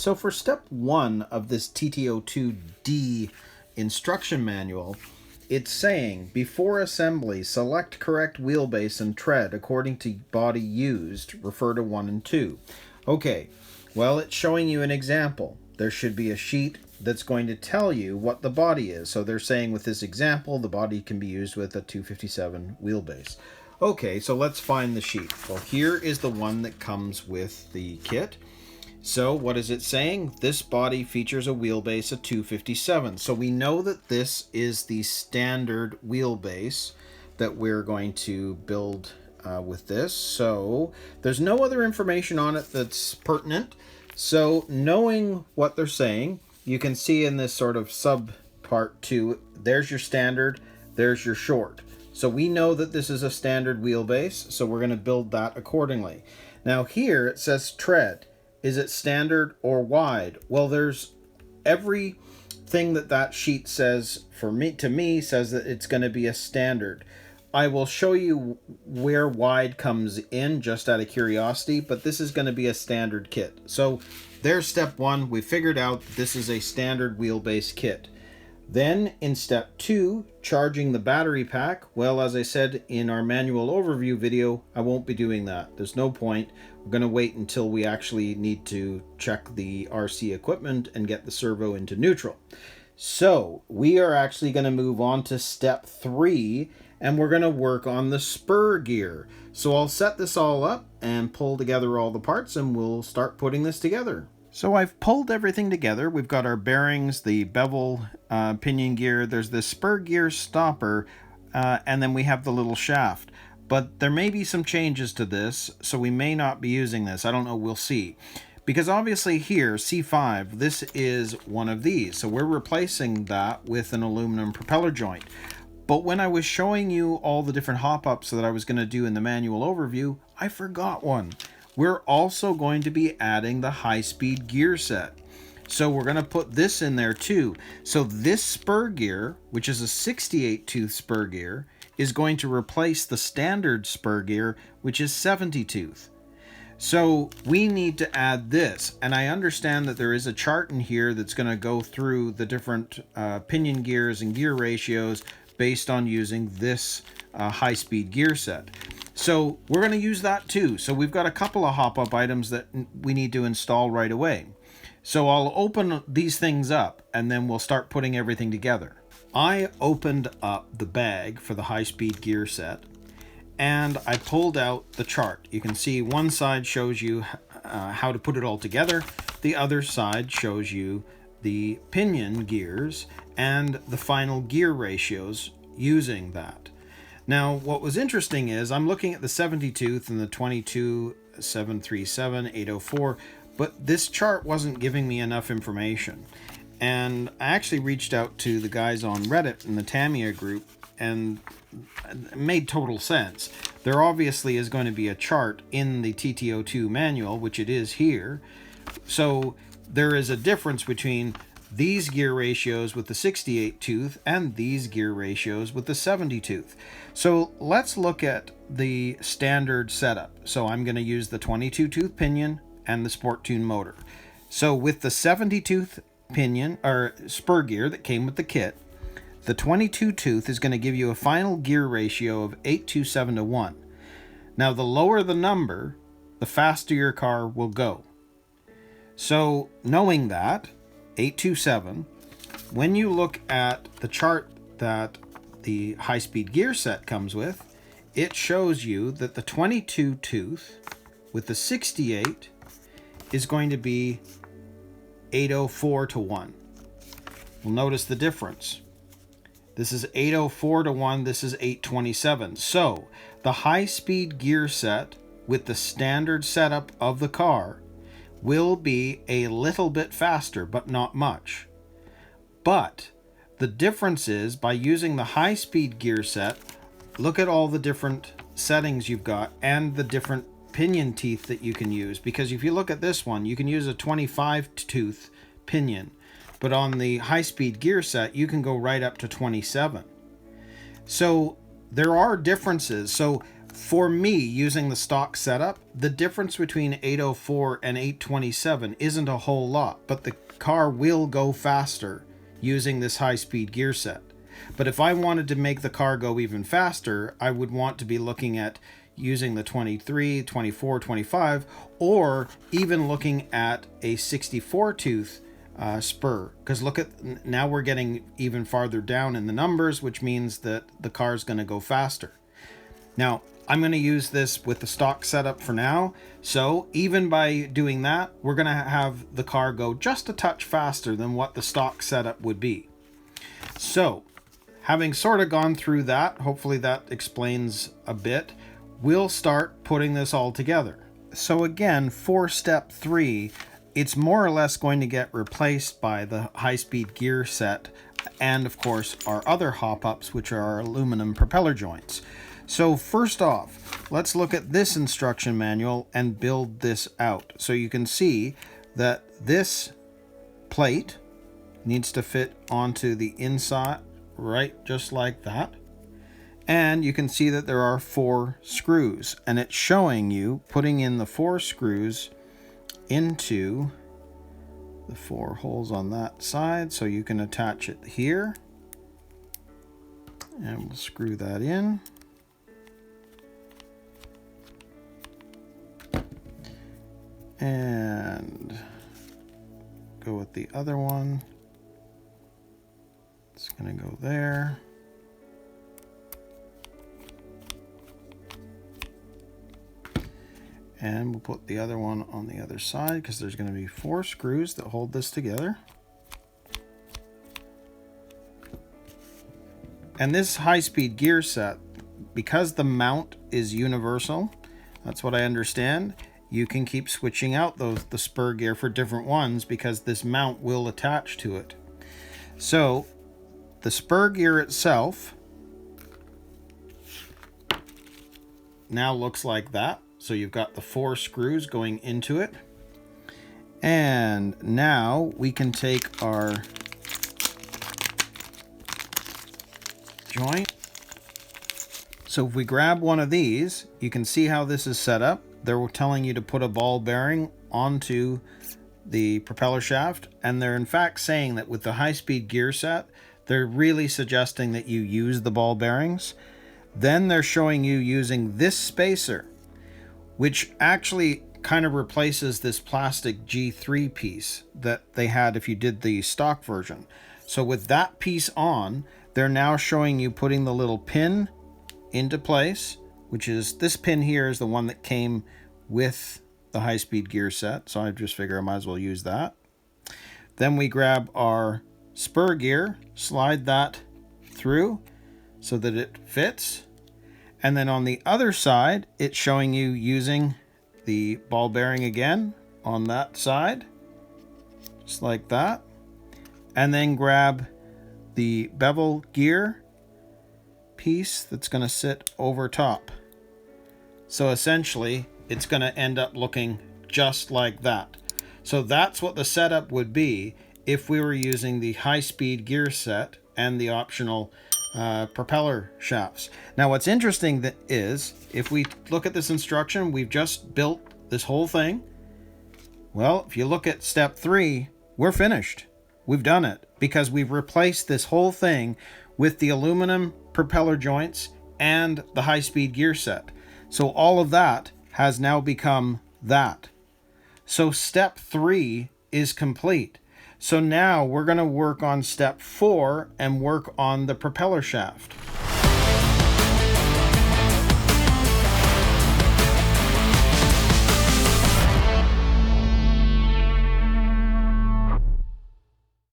So for step 1 of this TT02D instruction manual, it's saying, before assembly, select correct wheelbase and tread according to body used, refer to 1 and 2. Okay, well, it's showing you an example. There should be a sheet that's going to tell you what the body is. So they're saying with this example, the body can be used with a 257 wheelbase. Okay, so let's find the sheet. Well, here is the one that comes with the kit. So what is it saying? This body features a wheelbase of 257. So we know that this is the standard wheelbase that we're going to build with this. So there's no other information on it that's pertinent. So knowing what they're saying, you can see in this sort of sub part 2, there's your standard, there's your short. So we know that this is a standard wheelbase, so we're going to build that accordingly. Now here it says tread. Is it standard or wide? Well, there's everything that sheet says to me says that it's going to be a standard. I will show you where wide comes in just out of curiosity, but this is going to be a standard kit. So there's step 1. We figured out this is a standard wheelbase kit. Then in step 2, charging the battery pack. Well, as I said in our manual overview video, I won't be doing that. There's no point. We're going to wait until we actually need to check the RC equipment and get the servo into neutral. So we are actually going to move on to step 3, and we're going to work on the spur gear. So I'll set this all up and pull together all the parts, and we'll start putting this together. So I've pulled everything together. We've got our bearings, the bevel pinion gear, there's the spur gear stopper, and then we have the little shaft. But there may be some changes to this, so we may not be using this. I don't know, we'll see. Because obviously here, C5, this is one of these. So we're replacing that with an aluminum propeller joint. But when I was showing you all the different hop-ups that I was going to do in the manual overview, I forgot one. We're also going to be adding the high-speed gear set. So we're going to put this in there too. So this spur gear, which is a 68 tooth spur gear, is going to replace the standard spur gear, which is 70 tooth. So we need to add this, and I understand that there is a chart in here that's going to go through the different pinion gears and gear ratios based on using this high-speed gear set. So we're going to use that too. So we've got a couple of hop-up items that we need to install right away. So I'll open these things up and then we'll start putting everything together. I opened up the bag for the high-speed gear set and I pulled out the chart. You can see one side shows you how to put it all together. The other side shows you the pinion gears and the final gear ratios using that. Now, what was interesting is I'm looking at the 70 tooth and the 22, 737, 804, but this chart wasn't giving me enough information. And I actually reached out to the guys on Reddit in the Tamiya group, and it made total sense. There obviously is going to be a chart in the TT02 manual, which it is here. So there is a difference between these gear ratios with the 68 tooth and these gear ratios with the 70 tooth. So let's look at the standard setup. So I'm going to use the 22 tooth pinion and the Sport Tune motor. So with the 70 tooth pinion or spur gear that came with the kit, the 22 tooth is going to give you a final gear ratio of 827 to 1. Now the lower the number, the faster your car will go. So knowing that, 827, when you look at the chart that the high-speed gear set comes with, it shows you that the 22 tooth with the 68 is going to be 804 to 1. We'll notice the difference. This is 804 to 1, this is 827. So the high-speed gear set with the standard setup of the car will be a little bit faster, but not much. But the difference is by using the high-speed gear set, look at all the different settings you've got and the different pinion teeth that you can use. Because if you look at this one, you can use a 25 tooth pinion, but on the high-speed gear set, you can go right up to 27. So there are differences. So For me, using the stock setup, the difference between 804 and 827 isn't a whole lot, but the car will go faster using this high-speed gear set. But if I wanted to make the car go even faster, I would want to be looking at using the 23, 24, 25, or even looking at a 64 tooth spur. Because look at, now we're getting even farther down in the numbers, which means that the car is going to go faster. Now, I'm going to use this with the stock setup for now. So even by doing that, we're going to have the car go just a touch faster than what the stock setup would be. So having sort of gone through that, hopefully that explains a bit, we'll start putting this all together. So again, for step 3, it's more or less going to get replaced by the high-speed gear set and of course our other hop-ups, which are our aluminum propeller joints. So first off, let's look at this instruction manual and build this out. So you can see that this plate needs to fit onto the inside, right, just like that. And you can see that there are 4 screws, and it's showing you putting in the 4 screws into the 4 holes on that side, so you can attach it here. And we'll screw that in. And go with the other one. It's going to go there. And we'll put the other one on the other side because there's going to be 4 screws that hold this together. And this high-speed gear set, because the mount is universal, that's what I understand, you can keep switching out the spur gear for different ones because this mount will attach to it. So the spur gear itself now looks like that. So you've got the 4 screws going into it. And now we can take our joint. So if we grab one of these, you can see how this is set up. They're telling you to put a ball bearing onto the propeller shaft, and they're in fact saying that with the high-speed gear set, they're really suggesting that you use the ball bearings. Then they're showing you using this spacer, which actually kind of replaces this plastic G3 piece that they had if you did the stock version. So with that piece on, they're now showing you putting the little pin into place, which is this pin here is the one that came with the high-speed gear set. So I just figure I might as well use that. Then we grab our spur gear, slide that through so that it fits. And then on the other side, it's showing you using the ball bearing again on that side, just like that. And then grab the bevel gear piece that's going to sit over top. So essentially, it's going to end up looking just like that. So that's what the setup would be if we were using the high-speed gear set and the optional propeller shafts. Now what's interesting that is, if we look at this instruction, we've just built this whole thing. Well, if you look at step 3, we're finished. We've done it because we've replaced this whole thing with the aluminum propeller joints and the high-speed gear set. So all of that has now become that. So step 3 is complete. So now we're going to work on step 4 and work on the propeller shaft.